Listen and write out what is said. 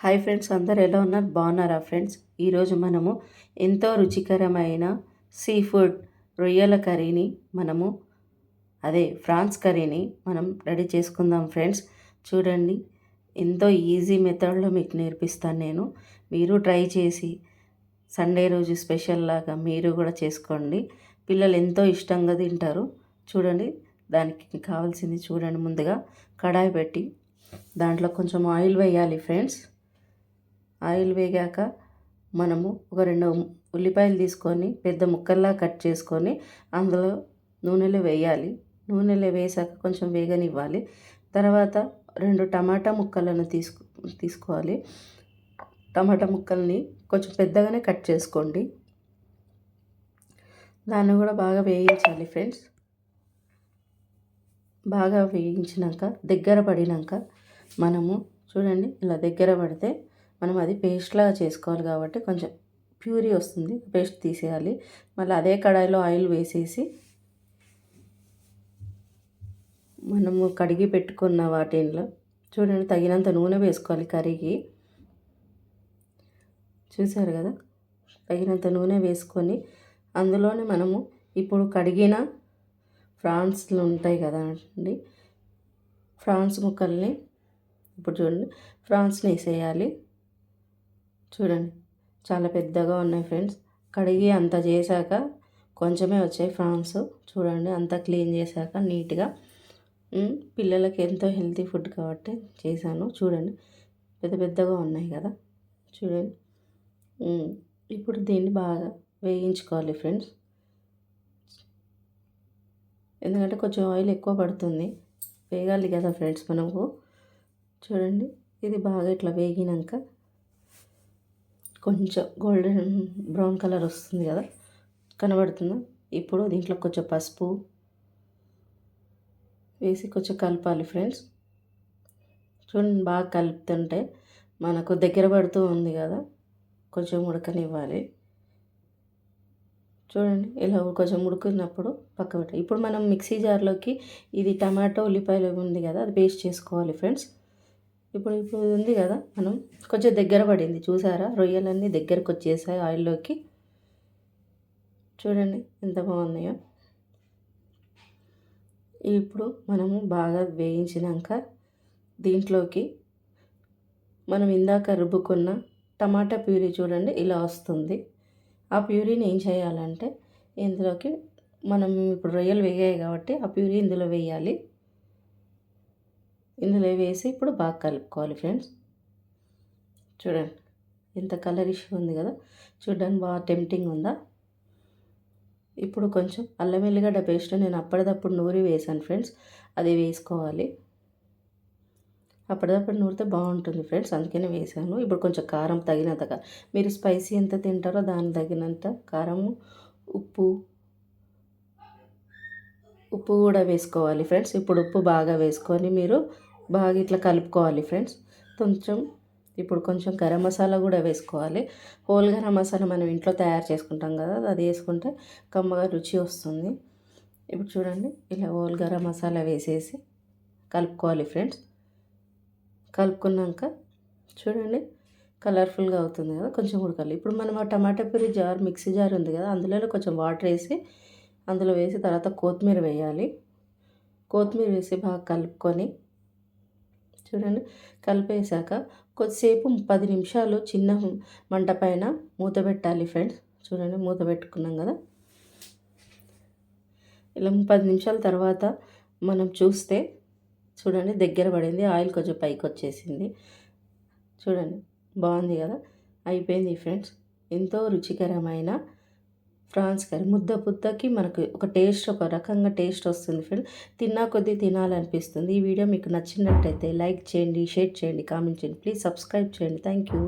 Hi friends, అందరు ఎలా ఉన్నారు? బాగున్నారా ఫ్రెండ్స్? ఈరోజు మనము ఎంతో రుచికరమైన సీ ఫుడ్ రొయ్యల కర్రీని ఫ్రాన్స్ కర్రీని మనం రెడీ చేసుకుందాం ఫ్రెండ్స్. చూడండి, ఎంతో ఈజీ మెథడ్లో మీకు నేర్పిస్తాను నేను. మీరు ట్రై చేసి సండే రోజు స్పెషల్ లాగా మీరు కూడా చేసుకోండి. పిల్లలు ఎంతో ఇష్టంగా తింటారు. చూడండి, దానికి కావాల్సింది చూడండి. ముందుగా కడాయి పెట్టి దాంట్లో కొంచెం ఆయిల్ వేయాలి ఫ్రెండ్స్. ఆయిల్ వేగాక మనము ఒక 2 ఉల్లిపాయలు తీసుకొని పెద్ద ముక్కల్లా కట్ చేసుకొని అందులో నూనెలో వేయాలి. నూనెలో వేసాక కొంచెం వేగనివ్వాలి. తర్వాత 2 టమాటా ముక్కలను తీసుకోవాలి. టమాటా ముక్కల్ని కొంచెం పెద్దగానే కట్ చేసుకోండి. దాన్ని కూడా బాగా వేయించాలి ఫ్రెండ్స్. బాగా వేయించినాక దగ్గర పడినాక మనము చూడండి, ఇలా దగ్గర పడితే మనం అది పేస్ట్లాగా చేసుకోవాలి కాబట్టి కొంచెం ప్యూరీ వస్తుంది. పేస్ట్ తీసేయాలి. మళ్ళీ అదే కడాయిలో ఆయిల్ వేసేసి మనము కడిగి పెట్టుకున్న వాటిలో చూడండి తగినంత నూనె వేసుకోవాలి కర్రీకి. చూసారు కదా, తగినంత నూనె వేసుకొని అందులోనే మనము ఇప్పుడు కడిగిన ఫ్రాన్స్లు ఉంటాయి కదా అండి, ఫ్రాన్స్ ముక్కల్ని ఇప్పుడు చూడండి ఫ్రాన్స్ని వేసేయాలి. చూడండి, చాలా పెద్దగా ఉన్నాయి ఫ్రెండ్స్. కడిగి అంత చేశాక కొంచెమే వచ్చాయి ఫ్రాన్స్. చూడండి, అంతా క్లీన్ చేశాక నీట్గా పిల్లలకి ఎంతో హెల్తీ ఫుడ్ కాబట్టి చేశాను. చూడండి, పెద్ద పెద్దగా ఉన్నాయి కదా. చూడండి, ఇప్పుడు దీన్ని బాగా వేయించుకోవాలి ఫ్రెండ్స్. ఎందుకంటే కొంచెం ఆయిల్ ఎక్కువ పడుతుంది, వేగాలి కదా ఫ్రెండ్స్ మనకు. చూడండి, ఇది బాగా ఇట్లా వేగినాక కొంచెం గోల్డెన్ బ్రౌన్ కలర్ వస్తుంది కదా, కనబడుతుందా? ఇప్పుడు దీంట్లో కొంచెం పసుపు వేసి కొంచెం కలపాలి ఫ్రెండ్స్. చూడండి, బాగా కలుపుతుంటే మనకు దగ్గర పడుతూ ఉంది కదా, కొంచెం ఉడకనివ్వాలి. చూడండి, ఇలా కొంచెం ఉడుకున్నప్పుడు పక్క పెట్టాలి. ఇప్పుడు మనం మిక్సీ జార్లోకి ఇది టమాటో ఉల్లిపాయలు ఉంది కదా, అది పేస్ట్ చేసుకోవాలి ఫ్రెండ్స్. ఇప్పుడు ఉంది కదా, మనం కొంచెం దగ్గర పడింది చూసారా, రొయ్యలన్నీ దగ్గరకు వచ్చేసాయి ఆయిల్లోకి. చూడండి ఎంత బాగున్నాయో. ఇప్పుడు మనము బాగా వేయించినాక దీంట్లోకి మనం ఇందాక రుబ్బుకున్న టమాటా ప్యూరీ చూడండి ఇలా వస్తుంది. ఆ ప్యూరీని ఏం చేయాలంటే ఇందులోకి మనం ఇప్పుడు రొయ్యలు వేగాయి కాబట్టి ఆ ప్యూరీ ఇందులో వేయాలి. ఇందులో వేసి ఇప్పుడు బాగా కలుపుకోవాలి ఫ్రెండ్స్. చూడండి ఎంత కలరిష్ ఉంది కదా, చూడడానికి బాగా టెంప్టింగ్ ఉందా. ఇప్పుడు కొంచెం అల్లం వెల్లిగడ్డ పేస్ట్ నేను అప్పటిదప్పుడు నూరి వేసాను ఫ్రెండ్స్, అది వేసుకోవాలి. అప్పటిదప్పుడు నూరితే బాగుంటుంది ఫ్రెండ్స్, అందుకనే వేసాను. ఇప్పుడు కొంచెం కారం తగినంతగా, మీరు స్పైసీ ఎంత తింటారో దానికి తగినంత కారము, ఉప్పు కూడా వేసుకోవాలి ఫ్రెండ్స్. ఇప్పుడు ఉప్పు బాగా వేసుకొని మీరు బాగా ఇట్లా కలుపుకోవాలి ఫ్రెండ్స్. ఇప్పుడు కొంచెం గరం మసాలా కూడా వేసుకోవాలి. హోల్ గరం మసాలా మనం ఇంట్లో తయారు చేసుకుంటాం కదా, అది వేసుకుంటే కమ్మగా రుచి వస్తుంది. ఇప్పుడు చూడండి, ఇలా హోల్ గరం మసాలా వేసేసి కలుపుకోవాలి ఫ్రెండ్స్. కలుపుకున్నాక చూడండి కలర్ఫుల్గా అవుతుంది కదా, కొంచెం ఉడకాలి. ఇప్పుడు మనం ఆ టమాటా ప్యూరీ జార్ మిక్సీ జార్ ఉంది కదా, అందులో కొంచెం వాటర్ వేసి అందులో వేసి తర్వాత కొత్తిమీర వేయాలి. కొత్తిమీర వేసి బాగా కలుపుకొని చూడండి, కలిపేసాక కొద్దిసేపు 10 నిమిషాలు చిన్న మంట పైన మూత పెట్టాలి ఫ్రెండ్స్. చూడండి, మూత పెట్టుకున్నాం కదా, ఇలా 10 నిమిషాల తర్వాత మనం చూస్తే చూడండి దగ్గర పడింది, ఆయిల్ కొంచెం పైకి వచ్చేసింది. చూడండి బాగుంది కదా, అయిపోయింది ఫ్రెండ్స్. ఎంతో రుచికరమైన ఫ్రాన్స్ కర్రీ ముద్దకి మనకు ఒక రకంగా టేస్ట్ వస్తుంది ఫ్రెండ్స్. తిన్నా కొద్దీ తినాలనిపిస్తుంది. ఈ వీడియో మీకు నచ్చినట్టయితే లైక్ చేయండి, షేర్ చేయండి, కామెంట్ చేయండి. ప్లీజ్ సబ్స్క్రైబ్ చేయండి. Thank you.